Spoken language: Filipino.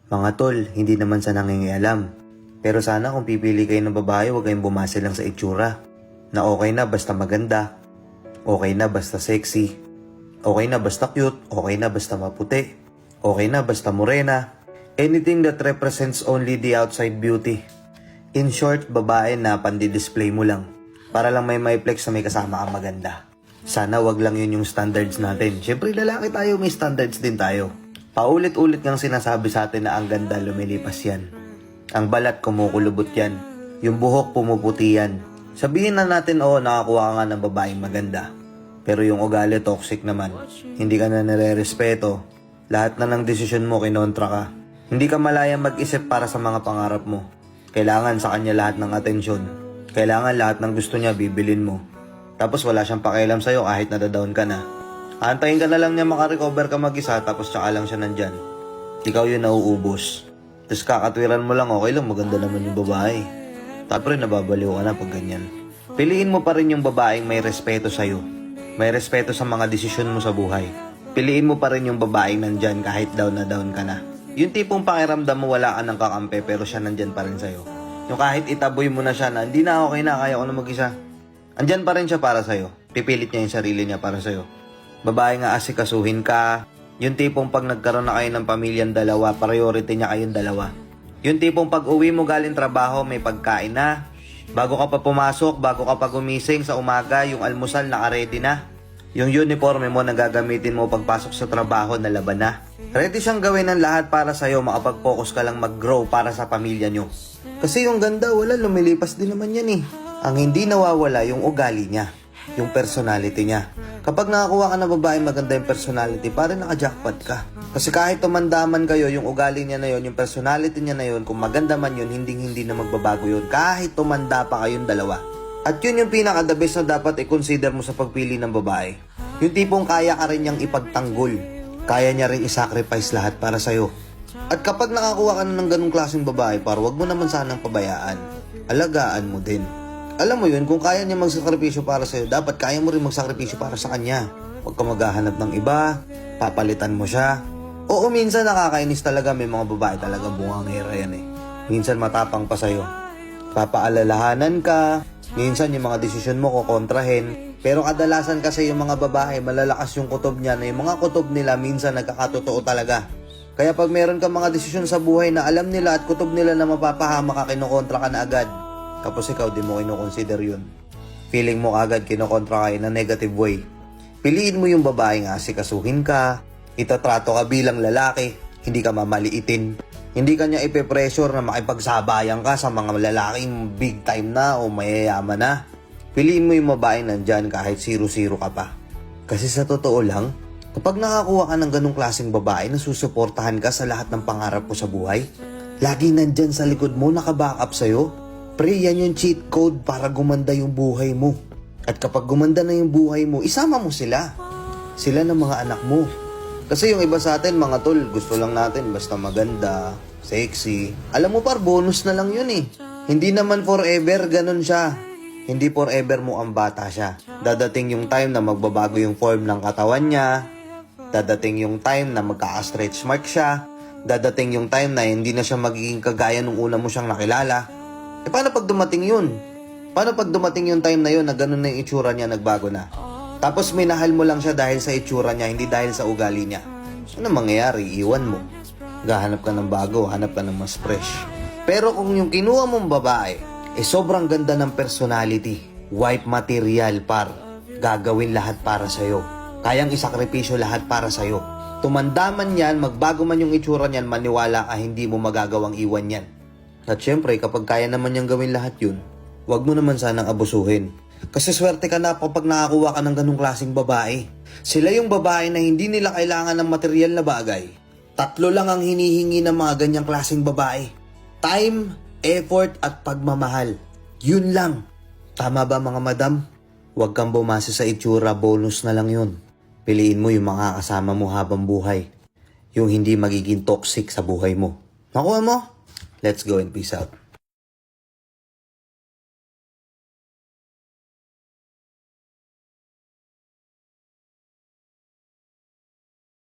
Mga tol, hindi naman sa nangingialam. Pero sana kung pipili kayo ng babae, huwag kayong bumase lang sa itsura. Na okay na basta maganda, okay na basta sexy, okay na basta cute, okay na basta maputi, okay na basta morena. Anything that represents only the outside beauty. In short, babae na pandi-display mo lang. Para lang may flex na may kasama kang maganda. Sana wag lang yun yung standards natin. Siyempre lalaki tayo, may standards din tayo. Paulit-ulit ngang sinasabi sa atin na ang ganda lumilipas yan. Ang balat kumukulubot yan. Yung buhok pumuputi yan. Sabihin na natin nakakuha ka nga ng babaeng maganda. Pero yung ugali toxic naman. Hindi ka na nare-respeto. Lahat na ng desisyon mo kinontra ka. Hindi ka malayang mag-isip para sa mga pangarap mo. Kailangan sa kanya lahat ng atensyon. Kailangan lahat ng gusto niya bibilin mo. Tapos wala siyang pakialam sa'yo kahit nadadown ka na. Antayin ka na lang niya makarecover ka mag-isa tapos tsaka lang siya nandyan. Ikaw yun nauubos. Tapos kakatwiran mo lang, okay lang, maganda naman yung babae. Tapos rin nababaliw ka na pag ganyan. Piliin mo pa rin yung babaeng may respeto sa'yo. May respeto sa mga desisyon mo sa buhay. Piliin mo pa rin yung babaeng nandyan kahit down na down ka na. Yung tipong pakiramdam mo wala ka ng kakampi pero siya nandyan pa rin sa'yo. Yung kahit itaboy mo na siya na hindi na okay na, kaya ko na mag-isa. Andyan pa rin siya para sa'yo. Pipilit niya yung sarili niya para sa'yo. Babae nga asikasuhin ka. Yung tipong pag nagkaroon na kayo ng pamilyang dalawa, priority niya kayong dalawa. Yung tipong pag uwi mo galing trabaho, may pagkain na. Bago ka pa pumasok, bago ka pa gumising sa umaga, yung almusal naka-ready na. Yung uniforme mo na gagamitin mo pagpasok sa trabaho na laban na. Ready siyang gawin ng lahat para sa'yo, makapag-focus ka lang mag-grow para sa pamilya nyo. Kasi yung ganda, wala, lumilipas din naman yan eh. Ang hindi nawawala yung ugali niya, yung personality niya. Kapag nakakuha ka ng babae maganda yung personality, parang naka-jackpot ka. Kasi kahit tumandaman kayo, yung ugali niya na yun, yung personality niya na yun, kung maganda man yun, hindi na magbabago yun. Kahit tumanda pa kayong dalawa. At yun yung pinaka-the best na dapat i-consider mo sa pagpili ng babae. Yung tipong kaya ka rin niyang ipagtanggol. Kaya niya rin i-sacrifice lahat para sa'yo. At kapag nakakuha ka na ng ganung klaseng babae, wag mo naman sanang pabayaan. Alagaan mo din. Alam mo yun, kung kaya niya magsakripisyo para sa'yo, dapat kaya mo rin magsakripisyo para sa kanya. Huwag ka maghahanap ng iba, papalitan mo siya. Oo, minsan nakakainis talaga, may mga babae talagang bungangera yan eh. Minsan matapang pa sa'yo. Papaalalahanan ka, minsan yung mga desisyon mo kukontrahin. Pero kadalasan kasi yung mga babae, malalakas yung kutob niya na yung mga kutob nila minsan nagkakatotoo talaga. Kaya pag meron ka mga desisyon sa buhay na alam nila at kutob nila na mapapahama ka, kinukontra ka na agad. Tapos ikaw, di mo kinoconsider yun. Feeling mo agad kinokontra ka in a negative way. Piliin mo yung babaeng asikasuhin ka, itatrato ka bilang lalaki, hindi ka mamaliitin. Hindi ka niya ipe-pressure na makipagsabayan ka sa mga lalaking big time na o mayayaman na. Piliin mo yung babaeng nandyan kahit 0-0 ka pa. Kasi sa totoo lang, kapag nakakuha ka ng ganong klaseng babae na susuportahan ka sa lahat ng pangarap mo sa buhay, laging nandyan sa likod mo, naka-backup sa'yo. Pre, yan yung cheat code para gumanda yung buhay mo. At kapag gumanda na yung buhay mo, isama mo sila. Sila ng mga anak mo. Kasi yung iba sa atin, mga tol, gusto lang natin basta maganda, sexy. Alam mo bonus na lang yun eh. Hindi naman forever ganun siya. Hindi forever mo ang bata siya. Dadating yung time na magbabago yung form ng katawan niya. Dadating yung time na magkaka-stretch mark siya. Dadating yung time na hindi na siya magiging kagaya nung una mo siyang nakilala. Paano pag dumating yun? Paano pag dumating yung time na yun na ganun na yung itsura niya, nagbago na? Tapos minahal mo lang siya dahil sa itsura niya, hindi dahil sa ugali niya. Ano mangyayari? Iwan mo. Gahanap ka ng bago, hanap ka ng mas fresh. Pero kung yung kinuha mong babae, sobrang ganda ng personality, wife material gagawin lahat para sa'yo. Kayang isakripisyo lahat para sa'yo. Tumanda man yan, magbago man yung itsura niyan, maniwala ka hindi mo magagawang iwan yan. At syempre, kapag kaya naman niyang gawin lahat yun, wag mo naman sanang abusuhin. Kasi swerte ka na kapag nakakuha ka ng ganung klaseng babae. Sila yung babae na hindi nila kailangan ng material na bagay. 3 lang ang hinihingi ng mga ganyang klaseng babae. Time, effort, at pagmamahal. Yun lang. Tama ba mga madam? Huwag kang bumasa sa itsura, bonus na lang yun. Piliin mo yung mga kasama mo habang buhay. Yung hindi magiging toxic sa buhay mo. Nakuha mo? Let's go and peace out.